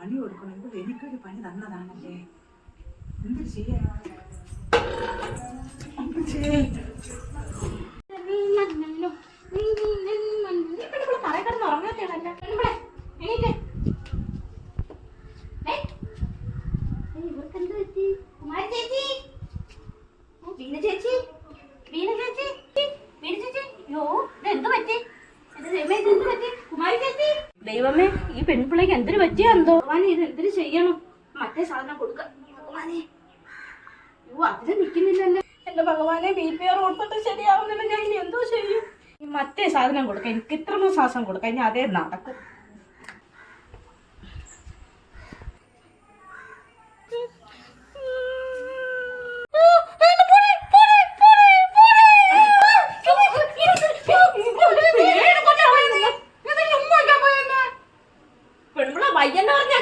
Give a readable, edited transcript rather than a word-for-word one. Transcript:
പണി കൊടുക്കണം. ഇത് എനിക്കൊരു പണി തന്നതാണല്ലേ, എന്ത് ചെയ്യാൻ? തറക്കിടന്ന് ഉറങ്ങാത്തയാണല്ലേ. ഇവർക്കെന്ത് പറ്റി? കുമാരി ചേച്ചി, വീണ ചേച്ചി, വീണ ചേച്ചി, വീണ ചേച്ചി, യോ ഇതെന്ത് പറ്റി? എന്ത് പറ്റി കുമാരി ചേച്ചി? ദൈവമേ, ഈ പെൺപിള്ളേക്ക് എന്തിനു പറ്റിയോ എന്തോ. ഭഗവാനെ, ഇത് എന്തിനു ചെയ്യണം? മറ്റേ സാധനം കൊടുക്ക. ഭഗവാനെ, യോ അതിന് നിൽക്കുന്നില്ലല്ലേ. എന്റെ ഭഗവാനെ, BPR കൊടുത്തിട്ട് ശരിയാവുന്നില്ല. ഞാൻ ഇനി എന്തോ ചെയ്യും? മറ്റേ സാധനം കൊടുക്കാം, എനിക്ക് ഇത്രമോ ശ്വാസം കൊടുക്കാം, ഇനി അതേ നടക്കും. പെൺപിള്ള വയ്യെന്ന് പറഞ്ഞാ